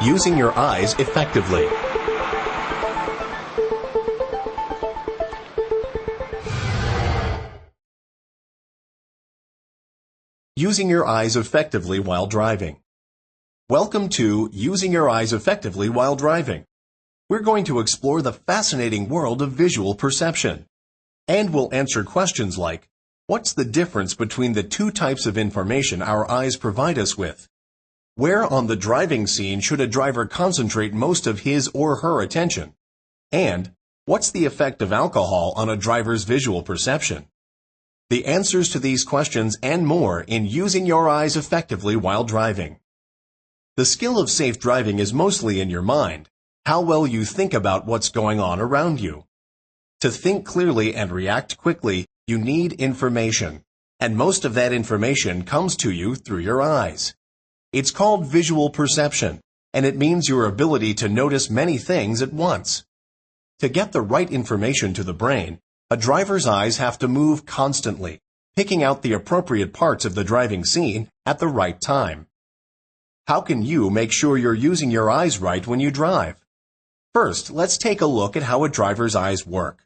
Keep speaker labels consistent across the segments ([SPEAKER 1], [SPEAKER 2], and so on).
[SPEAKER 1] Using your eyes effectively. Using your eyes effectively while driving. Welcome to Using Your Eyes Effectively While Driving. We're going to explore the fascinating world of visual perception. And we'll answer questions like, what's the difference between the two types of information our eyes provide us with? Where on the driving scene should a driver concentrate most of his or her attention? And what's the effect of alcohol on a driver's visual perception? The answers to these questions and more in Using Your Eyes Effectively While Driving. The skill of safe driving is mostly in your mind, how well you think about what's going on around you. To think clearly and react quickly, you need information, and most of that information comes to you through your eyes. It's called visual perception, and it means your ability to notice many things at once. To get the right information to the brain, a driver's eyes have to move constantly, picking out the appropriate parts of the driving scene at the right time. How can you make sure you're using your eyes right when you drive? First, let's take a look at how a driver's eyes work.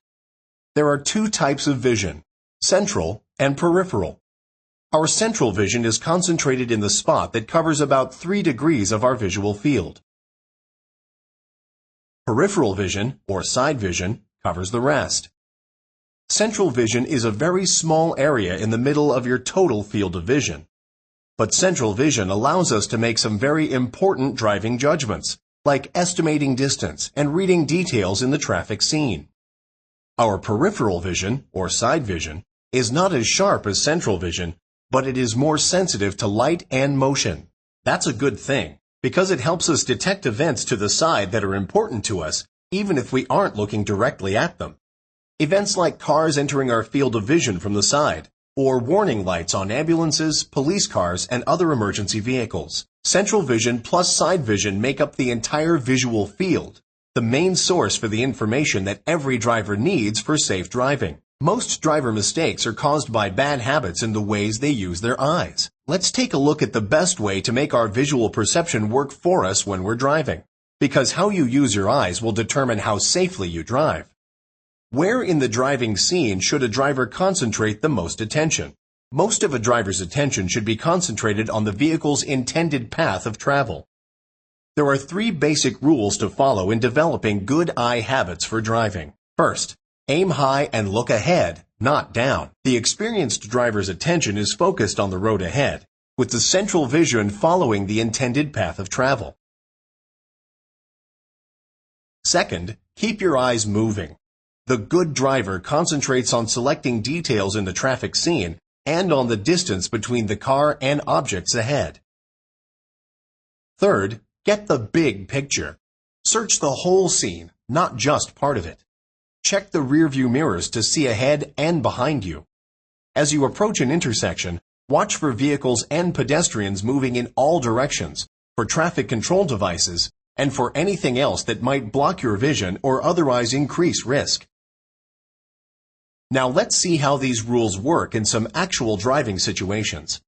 [SPEAKER 1] There are two types of vision, central and peripheral. Our central vision is concentrated in the spot that covers about 3 degrees of our visual field. Peripheral vision, or side vision, covers the rest. Central vision is a very small area in the middle of your total field of vision. But central vision allows us to make some very important driving judgments, like estimating distance and reading details in the traffic scene. Our peripheral vision, or side vision, is not as sharp as central vision, but it is more sensitive to light and motion. That's a good thing, because it helps us detect events to the side that are important to us, even if we aren't looking directly at them. Events like cars entering our field of vision from the side, or warning lights on ambulances, police cars, and other emergency vehicles. Central vision plus side vision make up the entire visual field, the main source for the information that every driver needs for safe driving. Most driver mistakes are caused by bad habits in the ways they use their eyes. Let's take a look at the best way to make our visual perception work for us when we're driving, because how you use your eyes will determine how safely you drive. Where in the driving scene should a driver concentrate the most attention? Most of a driver's attention should be concentrated on the vehicle's intended path of travel. There are 3 basic rules to follow in developing good eye habits for driving. First, aim high and look ahead, not down. The experienced driver's attention is focused on the road ahead, with the central vision following the intended path of travel. Second, keep your eyes moving. The good driver concentrates on selecting details in the traffic scene and on the distance between the car and objects ahead. Third, get the big picture. Search the whole scene, not just part of it. Check the rearview mirrors to see ahead and behind you. As you approach an intersection, watch for vehicles and pedestrians moving in all directions, for traffic control devices, and for anything else that might block your vision or otherwise increase risk. Now let's see how these rules work in some actual driving situations.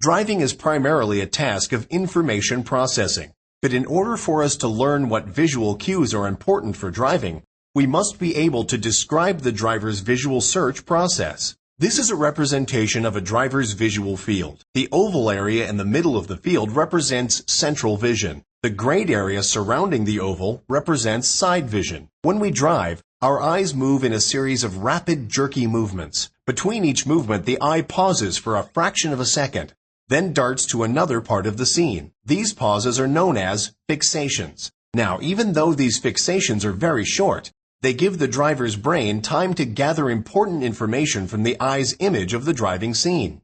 [SPEAKER 1] Driving is primarily a task of information processing, but in order for us to learn what visual cues are important for driving, we must be able to describe the driver's visual search process. This is a representation of a driver's visual field. The oval area in the middle of the field represents central vision. The grayed area surrounding the oval represents side vision. When we drive, our eyes move in a series of rapid, jerky movements. Between each movement, the eye pauses for a fraction of a second, then darts to another part of the scene. These pauses are known as fixations. Now, even though these fixations are very short, they give the driver's brain time to gather important information from the eye's image of the driving scene.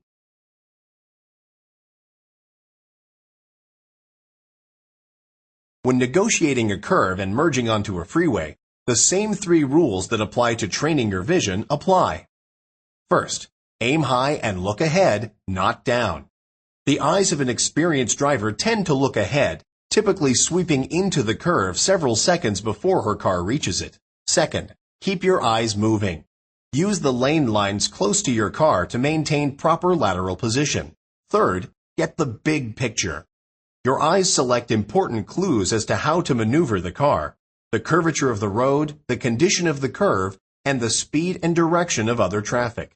[SPEAKER 1] When negotiating a curve and merging onto a freeway, the same 3 rules that apply to training your vision apply. First, aim high and look ahead, not down. The eyes of an experienced driver tend to look ahead, typically sweeping into the curve several seconds before her car reaches it. Second, keep your eyes moving. Use the lane lines close to your car to maintain proper lateral position. Third, get the big picture. Your eyes select important clues as to how to maneuver the car, the curvature of the road, the condition of the curve, and the speed and direction of other traffic.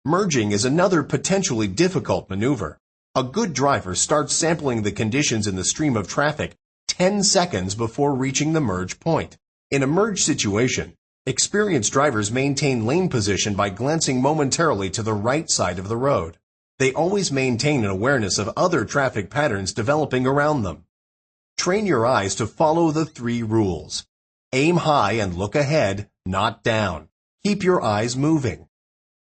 [SPEAKER 1] Merging is another potentially difficult maneuver. A good driver starts sampling the conditions in the stream of traffic 10 seconds before reaching the merge point. In a merge situation, experienced drivers maintain lane position by glancing momentarily to the right side of the road. They always maintain an awareness of other traffic patterns developing around them. Train your eyes to follow the 3 rules. Aim high and look ahead, not down. Keep your eyes moving.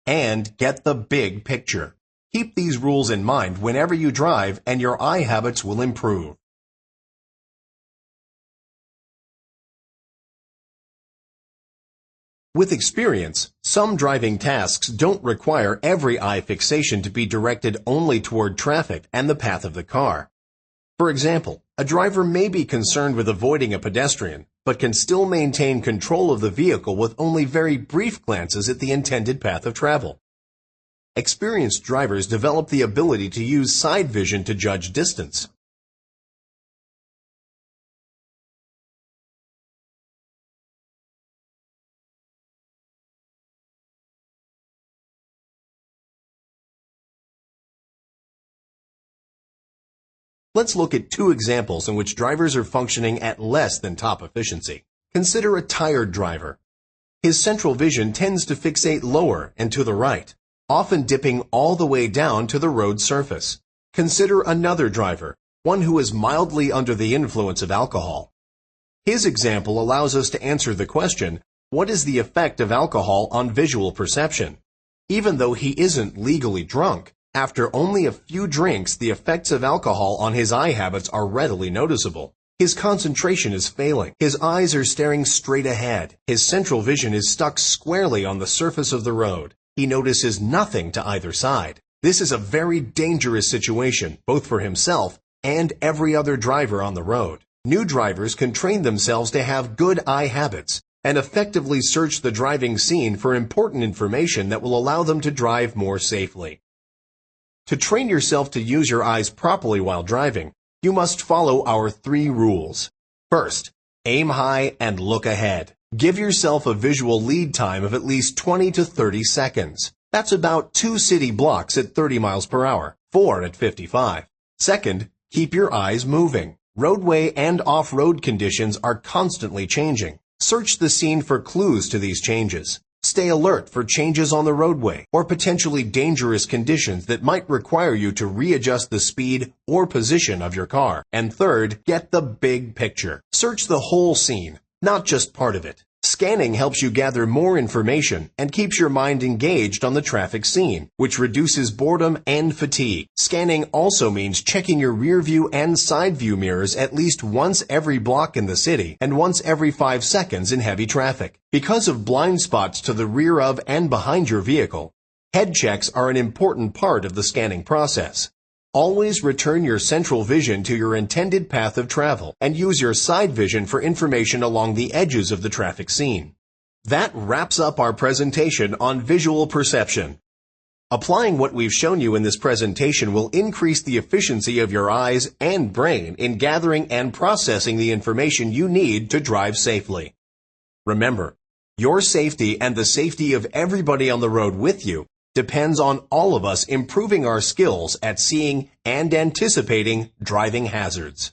[SPEAKER 1] And get the big picture. Keep these rules in mind whenever you drive, and your eye habits will improve. With experience, some driving tasks don't require every eye fixation to be directed only toward traffic and the path of the car. For example, a driver may be concerned with avoiding a pedestrian, but can still maintain control of the vehicle with only very brief glances at the intended path of travel. Experienced drivers develop the ability to use side vision to judge distance. Let's look at 2 examples in which drivers are functioning at less than top efficiency. Consider a tired driver. His central vision tends to fixate lower and to the right, often dipping all the way down to the road surface. Consider another driver, one who is mildly under the influence of alcohol. His example allows us to answer the question, what is the effect of alcohol on visual perception? Even though he isn't legally drunk, after only a few drinks, the effects of alcohol on his eye habits are readily noticeable. His concentration is failing. His eyes are staring straight ahead. His central vision is stuck squarely on the surface of the road. He notices nothing to either side. This is a very dangerous situation, both for himself and every other driver on the road. New drivers can train themselves to have good eye habits and effectively search the driving scene for important information that will allow them to drive more safely. To train yourself to use your eyes properly while driving, you must follow our 3 rules. First, aim high and look ahead. Give yourself a visual lead time of at least 20 to 30 seconds. That's about 2 city blocks at 30 miles per hour, 4 at 55. Second, keep your eyes moving. Roadway and off-road conditions are constantly changing. Search the scene for clues to these changes. Stay alert for changes on the roadway or potentially dangerous conditions that might require you to readjust the speed or position of your car. And third, get the big picture. Search the whole scene, not just part of it. Scanning helps you gather more information and keeps your mind engaged on the traffic scene, which reduces boredom and fatigue. Scanning also means checking your rear view and side view mirrors at least once every block in the city and once every 5 seconds in heavy traffic. Because of blind spots to the rear of and behind your vehicle, head checks are an important part of the scanning process. Always return your central vision to your intended path of travel and use your side vision for information along the edges of the traffic scene. That wraps up our presentation on visual perception. Applying what we've shown you in this presentation will increase the efficiency of your eyes and brain in gathering and processing the information you need to drive safely. Remember, your safety and the safety of everybody on the road with you depends on all of us improving our skills at seeing and anticipating driving hazards.